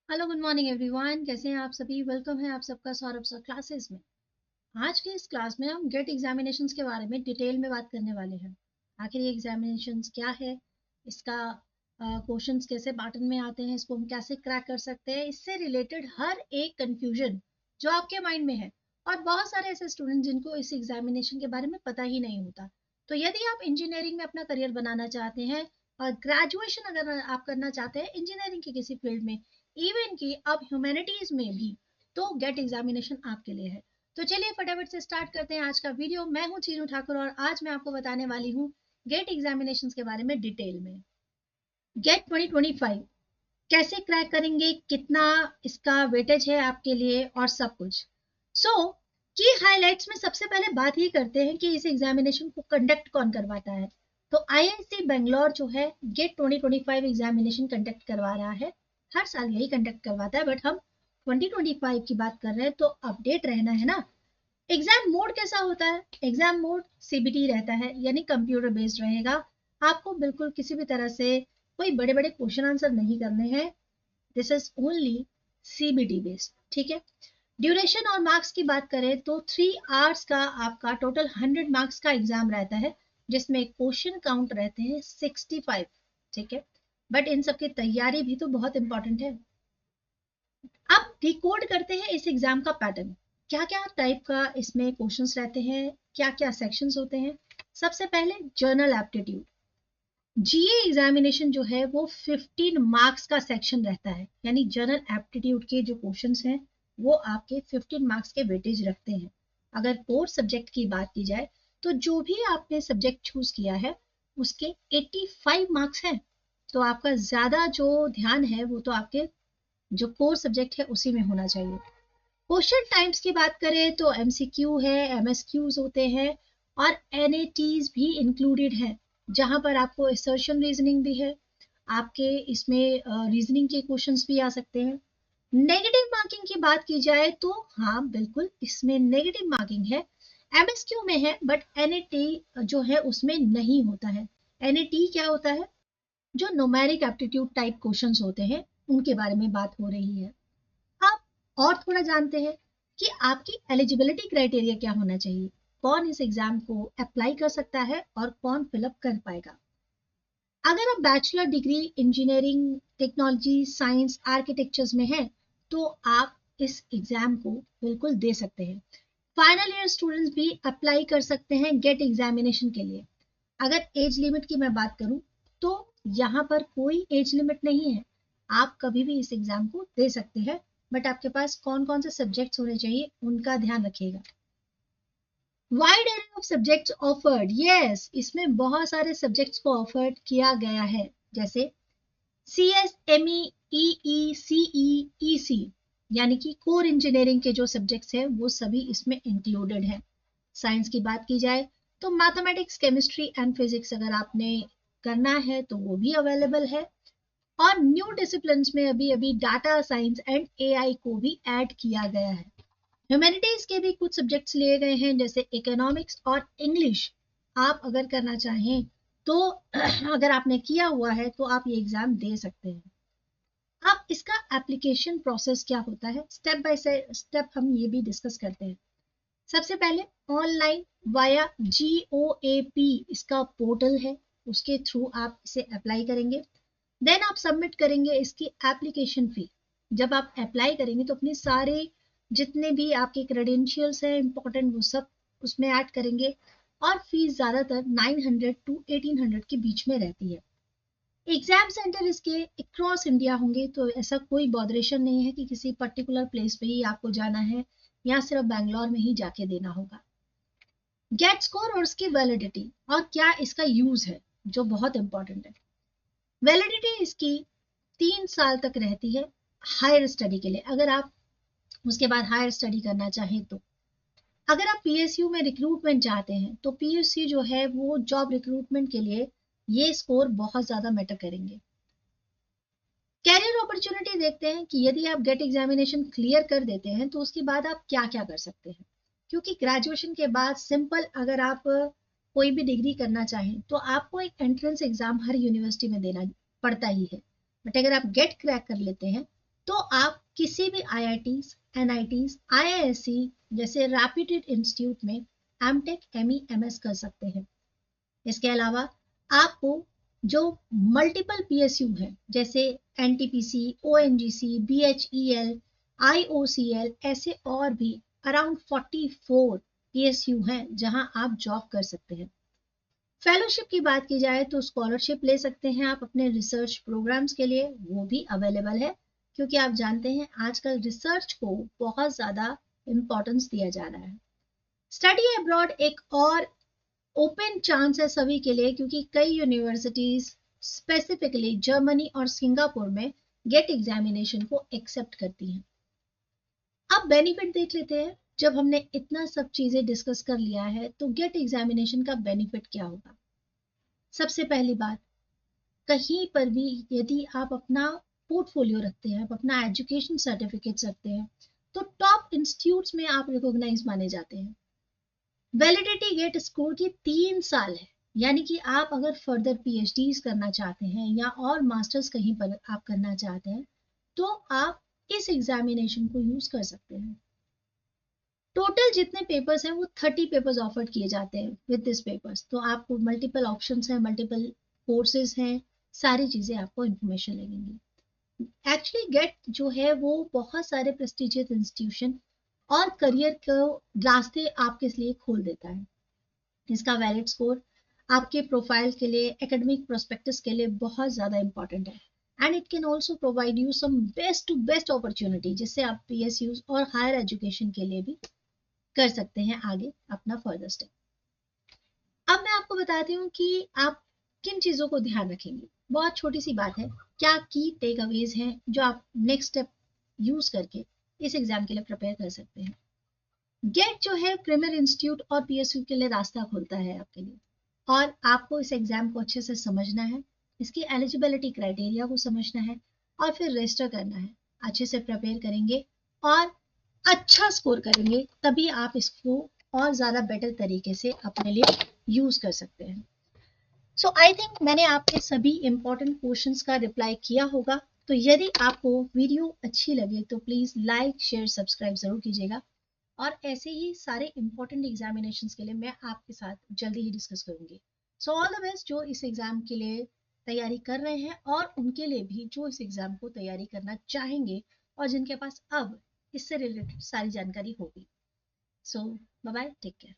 Hello good morning everyone, कैसे हैं आप सभी। वेलकम है आप सबका सौरभ सर क्लासेस में। आज की इस क्लास में हम गेट एग्जामिनेशंस के बारे में डिटेल में बात करने वाले हैं। आखिर ये एग्जामिनेशंस क्या है, इसका क्वेश्चंस कैसे पैटर्न में आते हैं, इसको हम कैसे क्रैक कर सकते हैं, इससे रिलेटेड हर एक कंफ्यूजन जो आपके माइंड में है। और बहुत सारे ऐसे स्टूडेंट जिनको इस एग्जामिनेशन के बारे में पता ही नहीं होता। तो यदि आप इंजीनियरिंग में अपना करियर बनाना चाहते हैं और ग्रेजुएशन अगर आप करना चाहते हैं इंजीनियरिंग के किसी फील्ड में, इवन की अब ह्यूमैनिटीज में भी, तो गेट एग्जामिनेशन आपके लिए है। तो चलिए फटाफट से स्टार्ट करते हैं आज का वीडियो। मैं हूं चीनू ठाकुर और आज मैं आपको बताने वाली हूं गेट एग्जामिनेशंस के बारे में डिटेल में। गेट 2025 कैसे क्रैक करेंगे, कितना इसका वेटेज है आपके लिए और सब कुछ। सो की हाइलाइट्स में सबसे पहले बात ये करते हैं कि इस एग्जामिनेशन को कंडक्ट कौन करवाता है। तो आईआईसी बेंगलोर जो है गेट 2025 एग्जामिनेशन कंडक्ट करवा रहा है। हर साल यही कंडक्ट करवाता है, बट हम 2025 की बात कर रहे हैं तो अपडेट रहना है ना। एग्जाम मोड कैसा होता है? एग्जाम मोड सीबीटी रहता है, यानी कंप्यूटर बेस्ड रहेगा। आपको बिल्कुल किसी भी तरह से कोई बड़े बड़े क्वेश्चन आंसर नहीं करने हैं। This is only CBT based, ठीक है। ड्यूरेशन और मार्क्स की बात करें तो 3 आवर्स का आपका टोटल 100 मार्क्स का एग्जाम रहता है, जिसमें क्वेश्चन काउंट रहते हैं 65, ठीक है। बट इन सब की तैयारी भी तो बहुत इंपॉर्टेंट है। अब डिकोड करते हैं इस एग्जाम का पैटर्न। क्या क्या टाइप का इसमें क्वेश्चंस रहते हैं, क्या क्या सेक्शंस होते हैं। सबसे पहले जर्नल एप्टीट्यूड। जीए एग्जामिनेशन जो है वो 15 मार्क्स का सेक्शन रहता है, यानी जनरल एप्टीट्यूड के जो क्वेश्चंस हैं वो आपके 15 मार्क्स के वेटेज रखते हैं। अगर कोर सब्जेक्ट की बात की जाए तो जो भी आपने सब्जेक्ट चूज किया है उसके 85 मार्क्स हैं। तो आपका ज्यादा जो ध्यान है वो तो आपके जो कोर सब्जेक्ट है उसी में होना चाहिए। क्वेश्चन टाइम्स की बात करें तो एमसीक्यू है, एमएसक्यूज होते हैं और एनएटीज भी इंक्लूडेड है, जहां पर आपको असर्शन रीजनिंग भी है। आपके इसमें रीजनिंग के क्वेश्चंस भी आ सकते हैं। नेगेटिव मार्किंग की बात की जाए तो हाँ बिल्कुल इसमें नेगेटिव मार्किंग है, एमएसक्यू में है, बट एनएटी जो है उसमें नहीं होता है। एनएटी क्या होता है? जो न्यूमेरिक एप्टीट्यूड टाइप क्वेश्चंस होते हैं उनके बारे में बात हो रही है। आप और थोड़ा जानते हैं कि आपकी एलिजिबिलिटी क्राइटेरिया क्या होना चाहिए, कौन इस एग्जाम को अप्लाई कर सकता है और कौन फिलअप कर पाएगा। अगर आप bachelor degree engineering, technology, science, architectures में हैं तो आप इस एग्जाम को बिल्कुल दे सकते हैं। फाइनल ईयर स्टूडेंट्स भी अप्लाई कर सकते हैं गेट एग्जामिनेशन के लिए। अगर एज लिमिट की मैं बात करूं तो यहाँ पर कोई एज लिमिट नहीं है, आप कभी भी इस एग्जाम को दे सकते हैं। बट आपके पास कौन कौन से सब्जेक्ट्स होने चाहिए उनका ध्यान रखिएगा। Wide array of subjects offered, yes, इसमें बहुत सारे सब्जेक्ट्स को ऑफर्ड किया गया है, जैसे सी एस, एम ई, ई सी ई सी, यानी कि कोर इंजीनियरिंग के जो सब्जेक्ट्स हैं वो सभी इसमें इंक्लूडेड हैं। साइंस की बात की जाए तो मैथमेटिक्स, केमिस्ट्री एंड फिजिक्स अगर आपने करना है तो वो भी अवेलेबल है। और न्यू डिसिप्लिन्स में अभी अभी डाटा साइंस एंड एआई को भी ऐड किया गया है। ह्यूमैनिटीज के भी कुछ सब्जेक्ट्स लिए गए हैं, जैसे इकोनॉमिक्स और इंग्लिश। आप अगर करना चाहें तो अगर आपने किया हुआ है तो आप ये एग्जाम दे सकते हैं। अब इसका एप्लीकेशन प्रोसेस क्या होता है, स्टेप बाय स्टेप हम ये भी डिस्कस करते हैं। सबसे पहले ऑनलाइन वाया GOAP इसका पोर्टल है, उसके थ्रू आप इसे अप्लाई करेंगे। देन आप सबमिट करेंगे इसकी एप्लीकेशन फी। जब आप अप्लाई करेंगे तो अपने सारे जितने भी आपके क्रेडेंशियल्स हैं इंपॉर्टेंट वो सब उसमें ऐड करेंगे। और फीस ज़्यादातर 900 टू 1800 के बीच में रहती है। एग्जाम सेंटर इसके अक्रॉस इंडिया होंगे, तो ऐसा कोई बॉदरेशन नहीं है कि किसी पर्टिकुलर प्लेस पे ही आपको जाना है या सिर्फ बैंगलोर में ही जाके देना होगा। गेट स्कोर और इसकी वैलिडिटी और क्या इसका यूज है जो बहुत इंपॉर्टेंट है। वैलिडिटी इसकी 3 साल तक रहती है हायर स्टडी के लिए, अगर आप उसके बाद हायर स्टडी करना चाहें तो। अगर आप पीएसयू में रिक्रूटमेंट चाहते हैं तो पीएसयू जो है वो जॉब रिक्रूटमेंट के लिए ये स्कोर बहुत ज्यादा मैटर करेंगे। कैरियर अपॉर्चुनिटी देखते हैं कि यदि आप गेट एग्जामिनेशन क्लियर कर देते हैं तो उसके बाद आप क्या क्या कर सकते हैं। क्योंकि ग्रेजुएशन के बाद सिंपल अगर आप कोई भी डिग्री करना चाहें तो आपको एक एंट्रेंस एग्जाम हर यूनिवर्सिटी में देना पड़ता ही है। बट अगर आप गेट क्रैक कर लेते हैं तो आप किसी भी IITs, NITs, IISc जैसे रेप्यूटेड इंस्टीट्यूट में एमटेक, ME, MS कर सकते हैं। इसके अलावा आपको जो मल्टीपल PSU है जैसे NTPC, ONGC, BHEL, IOCL, ऐसे और भी अराउंड 44 PSU हैं जहां आप जॉब कर सकते हैं। फेलोशिप की बात की जाए तो स्कॉलरशिप ले सकते हैं आप अपने रिसर्च प्रोग्राम्स के लिए, वो भी अवेलेबल है, क्योंकि आप जानते हैं आजकल रिसर्च को बहुत ज़्यादा इम्पोर्टेंस दिया जा रहा है। स्टडी अब्रॉड एक और ओपन चांस है सभी के लिए, क्योंकि कई यूनिवर्सिटीज स्पेसिफिकली जर्मनी और सिंगापुर में गेट एग्जामिनेशन को एक्सेप्ट करती हैं। अब बेनिफिट देख लेते हैं। जब हमने इतना सब चीजें डिस्कस कर लिया है तो गेट एग्जामिनेशन का बेनिफिट क्या होगा। सबसे पहली बात, कहीं पर भी यदि आप अपना पोर्टफोलियो रखते हैं, आप अपना एजुकेशन सर्टिफिकेट्स रखते हैं, तो टॉप इंस्टीट्यूट्स में आप रिकॉग्नाइज माने जाते हैं। वैलिडिटी गेट स्कोर की 3 साल है, यानी कि आप अगर फर्दर PhDs करना चाहते हैं या और मास्टर्स कहीं पर आप करना चाहते हैं तो आप इस एग्जामिनेशन को यूज कर सकते हैं। टोटल जितने पेपर्स हैं वो 30 पेपर्स ऑफर किए जाते हैं विद दिस पेपर्स, तो आपको मल्टीपल ऑप्शंस हैं, मल्टीपल कोर्सेज हैं, सारी चीजें आपको इन्फॉर्मेशन लगेंगी। एक्चुअली गेट जो है वो बहुत सारे प्रेस्टिजियस इंस्टीट्यूशन और करियर को रास्ते आपके लिए खोल देता है। इसका वैलिड स्कोर आपके प्रोफाइल के लिए, एकेडमिक प्रोस्पेक्टस के लिए बहुत ज़्यादा इंपॉर्टेंट है, and it can also provide you some best to best opportunity, जिससे आप PSUs और हायर एजुकेशन के लिए भी कर सकते हैं आगे अपना फर्दर स्टेप। अब मैं आपको बताती हूँ कि आप किन चीज़ों को ध्यान रखेंगे। बहुत छोटी सी बात है, क्या की टेक अवेज हैं जो आप नेक्स्ट स्टेप यूज करके इस एग्जाम के लिए प्रिपेयर कर सकते हैं। गेट जो है प्रीमियर इंस्टीट्यूट और PSU के लिए रास्ता खोलता है आपके लिए, और आपको इस एग्जाम को अच्छे से समझना है, इसकी एलिजिबिलिटी क्राइटेरिया को समझना है और फिर रजिस्टर करना है। अच्छे से प्रिपेयर करेंगे और अच्छा स्कोर करेंगे, तभी आप इसको और ज़्यादा बेटर तरीके से अपने लिए यूज़ कर सकते हैं। सो आई थिंक मैंने आपके सभी इंपॉर्टेंट क्वेश्चंस का रिप्लाई किया होगा। तो यदि आपको वीडियो अच्छी लगे तो प्लीज़ लाइक, शेयर, सब्सक्राइब ज़रूर कीजिएगा, और ऐसे ही सारे इंपॉर्टेंट एग्जामिनेशंस के लिए मैं आपके साथ जल्दी ही डिस्कस करूंगी। सो ऑल द बेस्ट जो इस एग्जाम के लिए तैयारी कर रहे हैं और उनके लिए भी जो इस एग्जाम को तैयारी करना चाहेंगे और जिनके पास अब इससे रिलेटेड सारी जानकारी होगी। सो बाय बाय, टेक केयर।